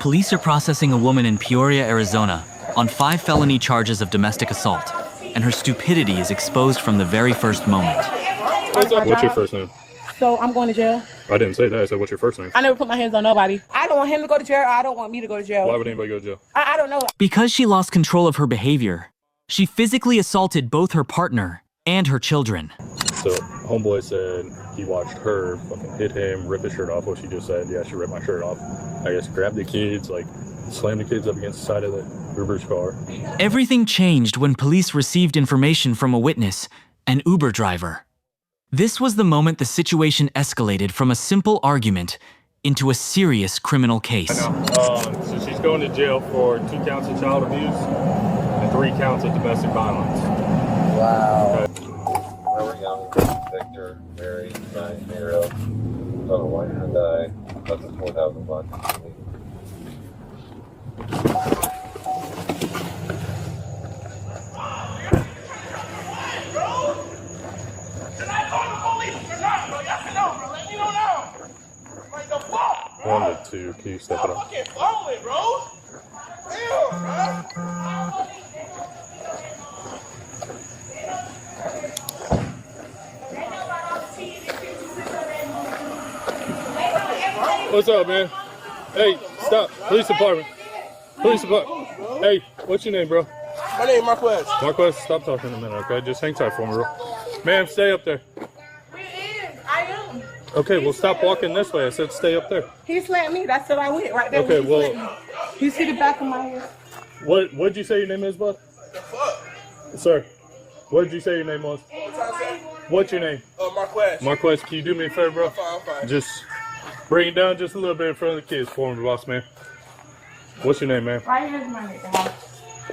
Police are processing a woman in Peoria, Arizona, on 5 felony charges of domestic assault, and her stupidity is exposed from the very first moment. What's your first name? So I'm going to jail. I didn't say that. I said, what's your first name? I never put my hands on nobody. I don't want him to go to jail. I don't want me to go to jail. Why would anybody go to jail? I don't know. Because she lost control of her behavior, she physically assaulted both her partner and her children. So, homeboy said he watched her fucking hit him, rip his shirt off. What she just said, yeah, she ripped my shirt off. I guess grabbed the kids, like, slammed the kids up against the side of the Uber's car. Everything changed when police received information from a witness, an Uber driver. This was the moment the situation escalated from a simple argument into a serious criminal case. I know. So she's going to jail for 2 counts of child abuse and 3 counts of domestic violence. Wow. Robert Young, Victor, Mary, 9-0. Oh, why did I die? That's a 4,000 bucks. One to 2. Can you step it up? Fucking follow it, bro. Damn, bro. What's up, man? Hey, stop. Police department. Police department. Hey, what's your name, bro? My name is Marquez. Marquez, stop talking a minute, okay? Just hang tight for me, bro. Ma'am, stay up there. I am. Okay, well, stop walking this way. I said stay up there. He slapped me. That's what I went right there. Okay, well, You see the back of my head? what'd you say your name is, bud? The fuck? Sir, what did you say your name was? What's your name? Marquez. Marquez, can you do me a favor, bro? I'm fine. Just bring it down just a little bit in front of the kids for me, boss man. What's your name, man? Right here's my nigga.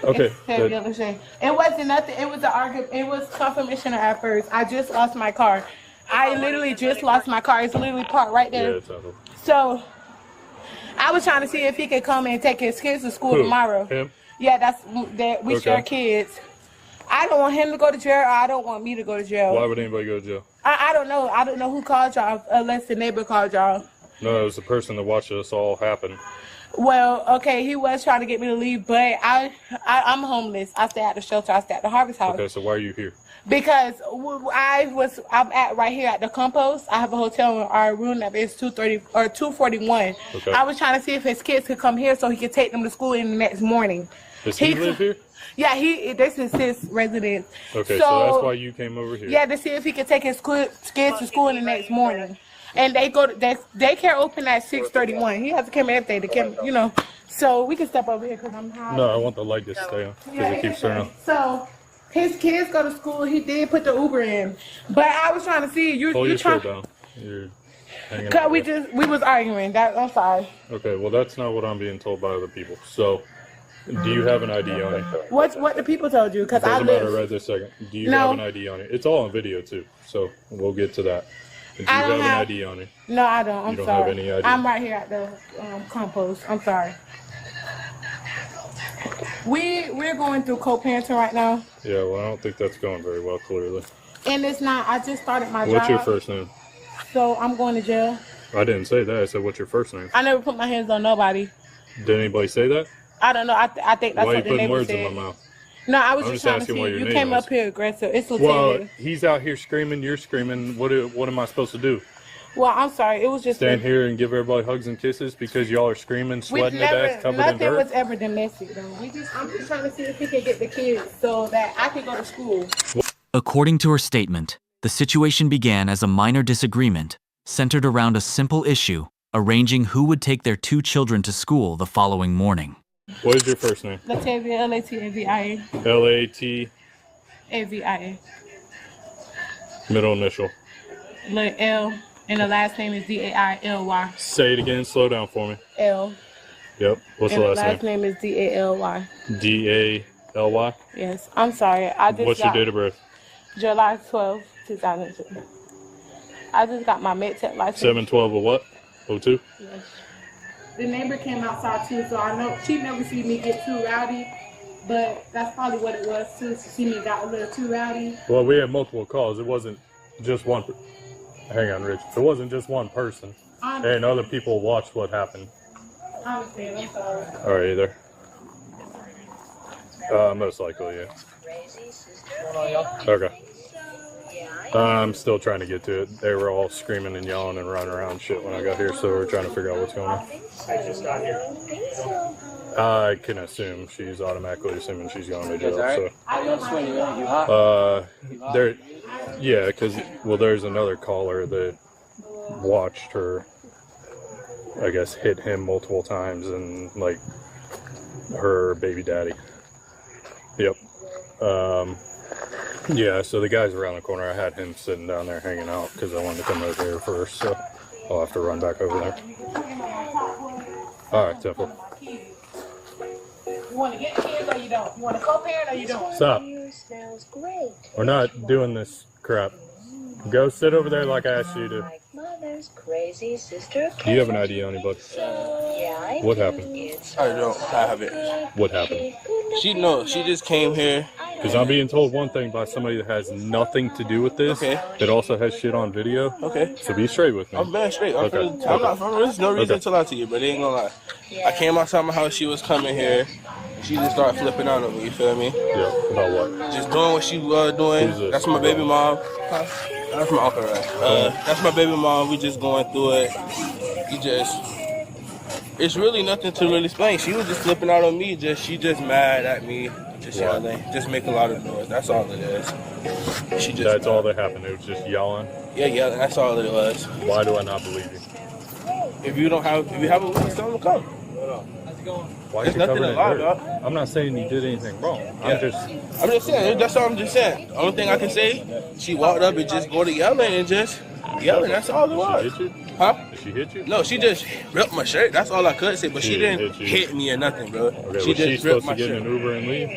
Okay. It wasn't nothing. It was an argument. It was confirmation at first. I just lost my car. I literally just lost my car. It's literally parked right there. Yeah, it's awful. So I was trying to see if he could come and take his kids to school tomorrow. Him? Yeah, we share kids. I don't want him to go to jail. Or I don't want me to go to jail. Why would anybody go to jail? I don't know. I don't know who called y'all unless the neighbor called y'all. No, it was the person that watched this all happen. Well, okay, he was trying to get me to leave, but I'm homeless. I stay at the shelter. I stay at the Harvest House. Okay, so why are you here? Because I'm at right here at the compost. I have a hotel in our room that is 230 or 241. Okay. I was trying to see if his kids could come here so he could take them to school in the next morning. Does he live here? Yeah, this is his residence. Okay, so that's why you came over here. Yeah, to see if he could take his kids to school in the next morning. And they go to daycare open at 6:31. He has to come in every day to come, So we can step over here because I'm high. No, I want the light to stay on because it keeps turning on. So his kids go to school. He did put the Uber in, but I was trying to see you. Hold you your trying? shirt down. You're hanging Cause out we there. was arguing. I'm sorry. Okay, well that's not what I'm being told by other people. So, do you have an ID on it? What the people told you? Cause I Doesn't matter live. right this second. Do you have an ID on it? It's all on video too, so we'll get to that. Do you have an ID on it? No, I don't. I'm You don't sorry. have any ID? I'm right here at the compost. I'm sorry. We're going through co-parenting right now. Yeah, well I don't think that's going very well, clearly. And it's not. I just started my job. What's your first name? So I'm going to jail. I didn't say that. I said, what's your first name? I never put my hands on nobody. Did anybody say that? I don't know. I think that's Why are you what the putting neighbor words said. in my mouth? No, I was I'm just just trying to asking see. what your You name came is. up here aggressive. It's Well, Latavia. he's out here screaming, you're screaming. What am I supposed to do? Well, I'm sorry. It was just Stand here and give everybody hugs and kisses because y'all are screaming, sweating to death, covered in nothing dirt? was ever domestic though. I'm just trying to see if he can get the kids so that I can go to school. According to her statement, the situation began as a minor disagreement centered around a simple issue, arranging who would take their 2 children to school the following morning. What is your first name? Latavia, Latavia. Latavia. Middle initial. L, and the last name is Daily. Say it again. Slow down for me. L. Yep. What's And the the last name is Daly. D-A-L-Y? Yes. I'm sorry. What's your date of birth? July 12, 2002. I just got my med-tech license. 7/12 of what? 02? Yes. The neighbor came outside too, so I know she never see me get too rowdy, but that's probably what it was too. She see me got a little too rowdy. Well, we had multiple calls. It wasn't just one. Hang on, Rich. It wasn't just one person. And other people watched what happened. I understand. I'm sorry. All right, either. Most likely, yeah. Okay. I'm still trying to get to it. They were all screaming and yelling and running around shit when I got here, so we're trying to figure out what's going on. I just got here. I can assume she's automatically assuming she's going to jail. So, there, yeah, because there's another caller that watched her, I guess, hit him multiple times and like her baby daddy. Yep. Yeah, so the guy's around the corner. I had him sitting down there hanging out because I wanted to come over here first, so I'll have to run back over there. All right, Temple. You want to get kids or you don't? You want to co-parent or you don't? Stop. Smells great. We're not doing this crap. Go sit over there like I asked you to. Like mother's crazy sister. Do you have an ID on you, bud? Yeah, What happened? I don't. I have it. What happened? She just came here. Because I'm being told one thing by somebody that has nothing to do with this. Okay. That also has shit on video. Okay. So be straight with me. I'm very straight. Okay. I'm not. There's no reason to lie to you, but it ain't gonna lie. I came outside my house. She was coming here. She just started flipping out on me. You feel me? Yeah. About what? Just doing what she was doing. Who's this? That's my baby mom. Huh? That's my uncle, right? That's my baby mom. We just going through it. It's really nothing to really explain. She was just flipping out on me. She just mad at me. Just yelling. Just make a lot of noise. That's all it is. That's all that happened. It was just yelling. Yeah, yelling. That's all it was. Why do I not believe you? If you have a witness, tell them to come. Why There's is you nothing covered in to lie dirt? about. I'm not saying you did anything wrong. Yeah. I'm just saying. That's all I'm just saying. The only thing I can say, she walked up and just go to yelling and just yelling. That's all it was. Did she hit you? Huh? Did she hit you? No, she just ripped my shirt. That's all I could say. But she didn't hit you. hit me or nothing, bro. Okay, was She she just supposed ripped to my get in shirt. an Uber and leave?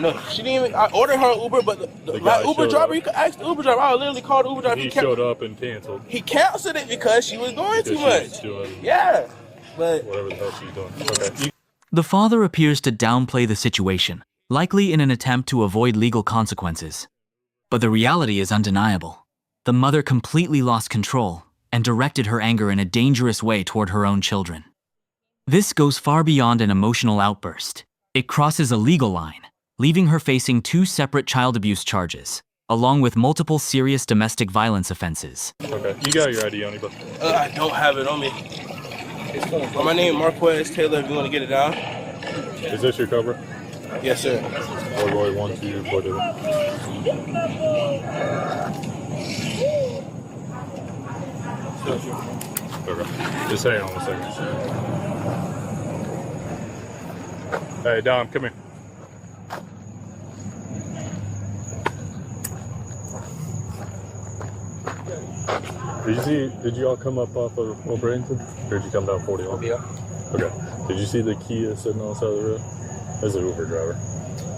No, she didn't even. I ordered her an Uber, but The my guy Uber showed driver, up. you could ask the Uber driver. I literally called the Uber driver. He showed up and canceled. He canceled it because she was doing too Because she was much. doing Yeah, but whatever the hell she's doing. Okay. The father appears to downplay the situation, likely in an attempt to avoid legal consequences. But the reality is undeniable. The mother completely lost control and directed her anger in a dangerous way toward her own children. This goes far beyond an emotional outburst. It crosses a legal line, leaving her facing 2 separate child abuse charges, along with multiple serious domestic violence offenses. Okay. You got your ID on you, but I don't have it on me. Well, my name is Marquez Taylor. If you want to get it down. is this your cover? Yes, sir. Roy 12 put it. Okay. Just hang on a second. Hey, Dom, come here. Did you all come up off of Old Bradenton? Or did you come down 41? Yeah. Okay. Did you see the Kia sitting on the side of the road? That's an Uber driver.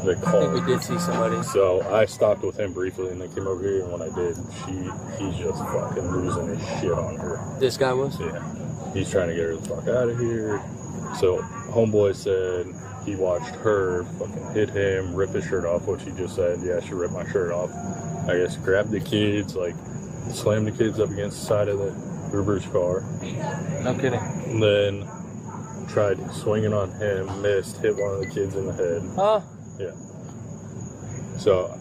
They I think called. we did see somebody. So I stopped with him briefly and they came over here, and when I did, he's just fucking losing his shit on her. This guy was? Yeah. He's trying to get her the fuck out of here. So homeboy said he watched her fucking hit him, rip his shirt off, which he just said, yeah, she ripped my shirt off. I guess grabbed the kids, like slammed the kids up against the side of the Uber's car. No kidding. And then tried swinging on him, missed, hit one of the kids in the head. Huh? Yeah. So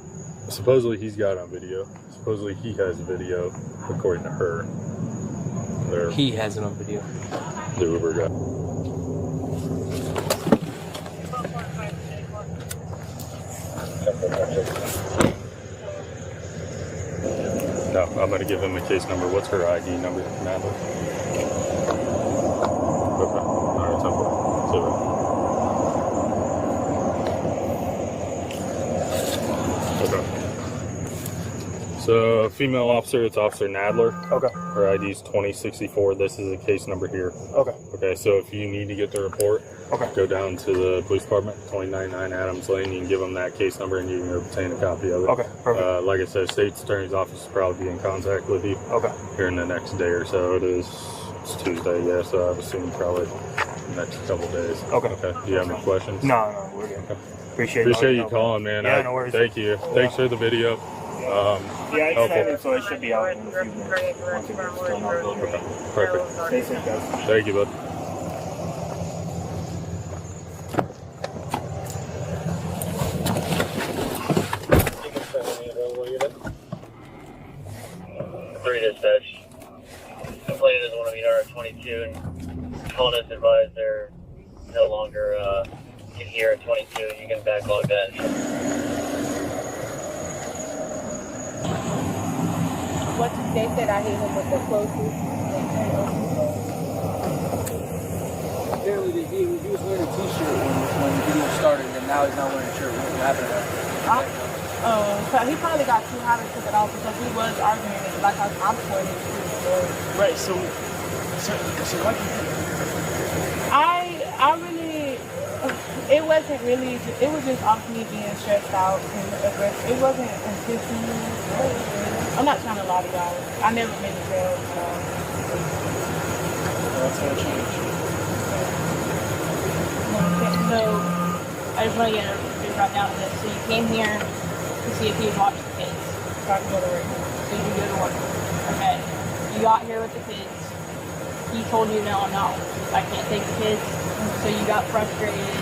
supposedly he's got it on video. Supposedly he has video, according to her. He has it on video. The Uber guy. No, I'm gonna give him the case number. What's her ID number, Natalie? Okay. Alright, Temple. Okay. So, female officer, it's Officer Nadler. Okay. Her ID is 2064. This is a case number here. Okay. Okay, so if you need to get the report, go down to the police department, 299 Adams Lane. You can give them that case number and you can obtain a copy of it. Okay, perfect. Like I said, State's Attorney's Office will probably be in contact with you here in the next day or so. It's Tuesday, yeah, so I would assume probably the next couple days. Okay. Do you have any questions? No, we're good. Okay. Appreciate you calling, man. Yeah, no worries. Thank you. Yeah. Thanks for the video. Yeah, I just had okay. it, so it should be out in a few minutes. Once it gets still not Okay, perfect. Stay safe, guys. Thank you, bud. 22 and called us, advised they're no longer in here at 22. You can backlog that. They said I hit him with the closest. Apparently, he was wearing a t-shirt when the video started, and now he's not wearing a shirt. What happened to that? So he probably got too hot and took it off because he was arguing it like I'm pointing to the story. Right, so what? I really, it wasn't really, it was just off me being stressed out and aggressive. It wasn't intentional. I'm not trying to lie to y'all. I never been to jail, so. That's gonna change. So, I just want to get a drop down to this. So you came here to see if he had watched the kids. So I can go to work. So you can go to work. Okay. You got here with the kids. He told you, no, I can't take the kids. So you got frustrated,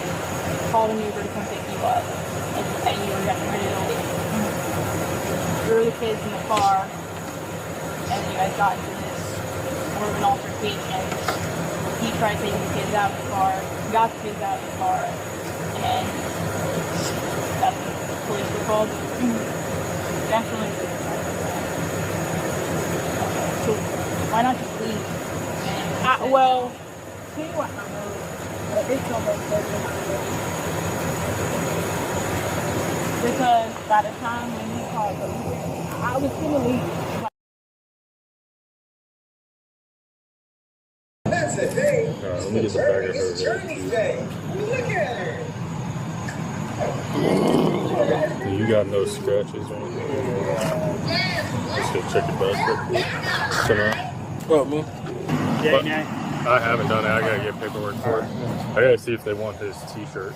called an Uber to come pick you up, and you were getting ready to leave. Threw the kids in the car, and you guys got into this more of an altercation. He tried taking the kids out of the car, got the kids out of the car, and that's what the police were called. Definitely. So why not just leave? Well, see what I know. It's almost because by the time when he called the Uber, I was gonna leave. That's a day. Let me get the bag of her. Journey's day. Look at her. You got no scratches or anything? Just go check your butt real quick. Turn around. Well, man. But I haven't done it. I gotta get paperwork for it. I gotta see if they want his t-shirt.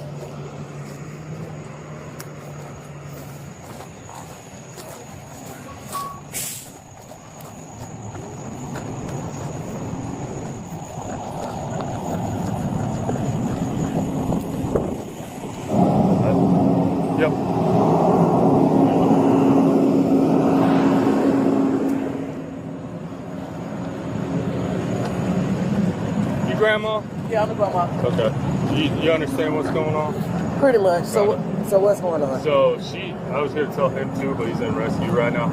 Yep. You grandma? Yeah, I'm the grandma. Okay. You understand what's going on? Pretty much. So what's going on? So I was here to tell him too, but he's in rescue right now.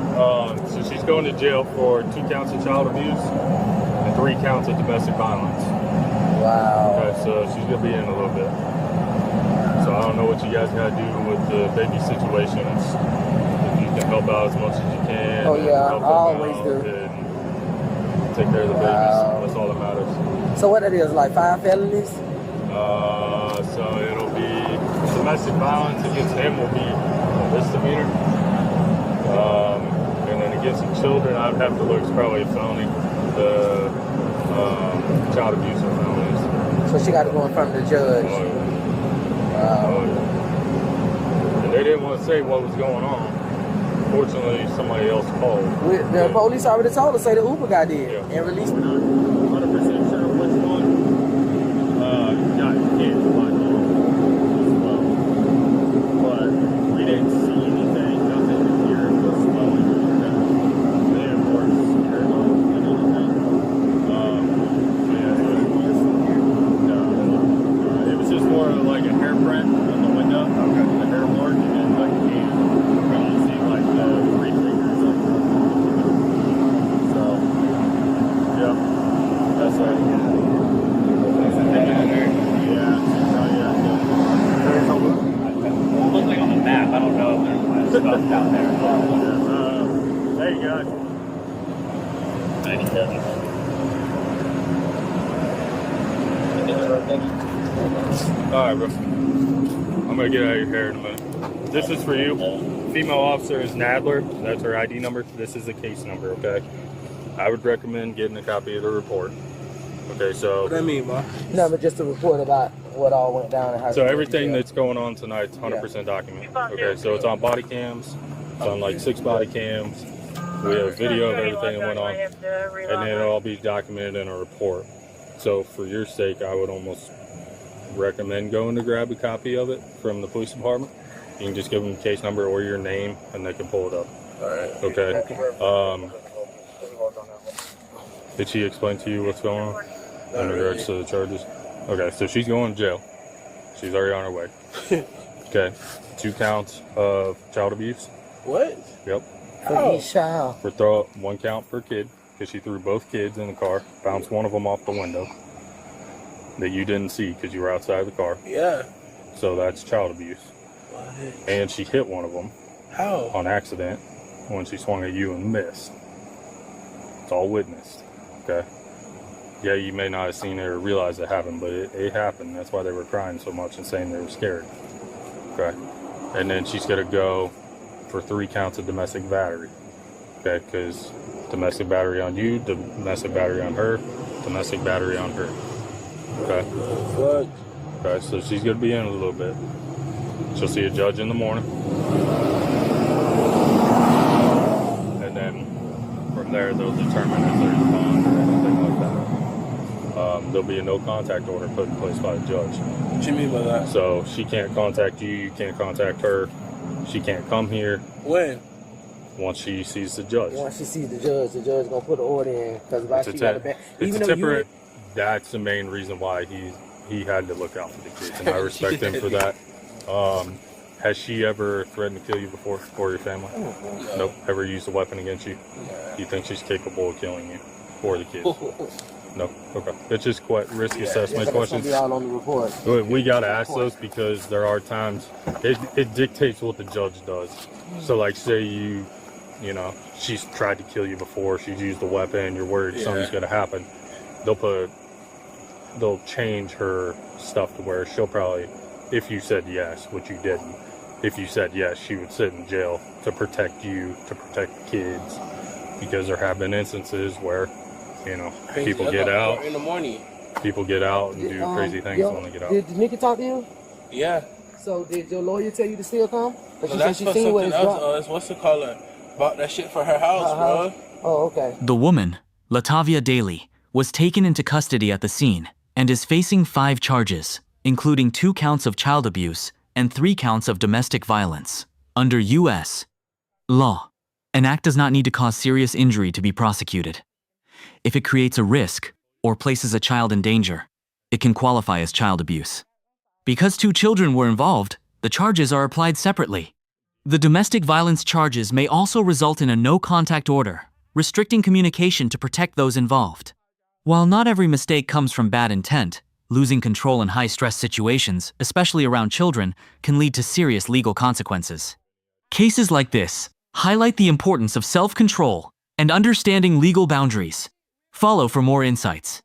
So she's going to jail for 2 counts of child abuse and 3 counts of domestic violence. Wow. Okay, so she's gonna be in a little bit. So I don't know what you guys gotta do with the baby situations. If you can help out as much as you can. Oh yeah, I always do. And take care of the babies. That's all that matters. So what it is, like 5 felonies? So it'll be domestic violence against him will be a misdemeanor. And then against the children, I'd have to look. It's probably a felony. The child abuse or felonies. So she got to go in front of the judge. And they didn't want to say what was going on. Fortunately, somebody else called. The police already told us, say the Uber guy did, and released him. 100% sure which one got hit by the as well. But we didn't see anything, nothing here was slowing. They had more scared than anything. It was just more like a hairprint on the window, the hair mark, and then like you see like the 3 fingers on the So, yeah, that's right. Looks like on the map. I don't know if there's stuff down there. There you go. 97. All right, bro. I'm gonna get out of your hair in a minute. This is for you. Female officer is Nadler. That's her ID number. This is the case number, okay? I would recommend getting a copy of the report. Okay, so... What do I mean, Ma? No, but just a report about what all went down and how. So everything that's going on tonight's 100% documented. Okay, so it's on body cams. It's on like 6 body cams. We have video of everything that went on. And then it'll all be documented in a report. So for your sake, I would almost recommend going to grab a copy of it from the police department. You can just give them the case number or your name and they can pull it up. All right. Okay. Did she explain to you what's going on in regards to the charges? Okay, so she's going to jail. She's already on her way. Okay, 2 counts of child abuse. What? Yep. For each child. For 1 count per kid, because she threw both kids in the car, bounced one of them off the window that you didn't see because you were outside the car. Yeah. So that's child abuse. What? And she hit one of them. How? On accident when she swung at you and missed. It's all witnessed. Okay. Yeah, you may not have seen it or realize it happened, but it happened. That's why they were crying so much and saying they were scared. Okay. And then she's going to go for 3 counts of domestic battery. Okay, because domestic battery on you, domestic battery on her, domestic battery on her. Okay. What? Okay, so she's going to be in a little bit. She'll see a judge in the morning. And then from there, they'll determine if there's a bond or anything like that. There'll be a no contact order put in place by the judge. What you mean by that? So she can't contact you, you can't contact her. She can't come here. When? Once she sees the judge. Once she sees the judge gonna put an order in. Because she got a bad. It's a temporary. That's the main reason why he had to look out for the kids, and I respect him for that. Has she ever threatened to kill you before or your family? No. Nope. Ever used a weapon against you? No. You think she's capable of killing you or the kids? No. Okay. It's just quite risk assessment questions. Be all on the report. We gotta ask those because there are times it dictates what the judge does. So like, say you know, she's tried to kill you before, she's used a weapon, you're worried something's gonna happen. They'll change her stuff to where she'll probably, if you said yes, which you didn't, if you said yes, she would sit in jail to protect you, to protect the kids, because there have been instances where, you know, people get out in the morning. People get out and do crazy things when they get out. Did Nikki talk to you? Yeah. So did your lawyer tell you to still come? So that's for something else. What's the color? Bought that shit for her house, bro. Oh, okay. The woman, Latavia Daly, was taken into custody at the scene and is facing 5 charges, including 2 counts of child abuse and 3 counts of domestic violence. Under U.S. law, an act does not need to cause serious injury to be prosecuted. If it creates a risk or places a child in danger, it can qualify as child abuse. Because 2 children were involved, the charges are applied separately. The domestic violence charges may also result in a no-contact order, restricting communication to protect those involved. While not every mistake comes from bad intent, losing control in high-stress situations, especially around children, can lead to serious legal consequences. Cases like this highlight the importance of self-control and understanding legal boundaries. Follow for more insights.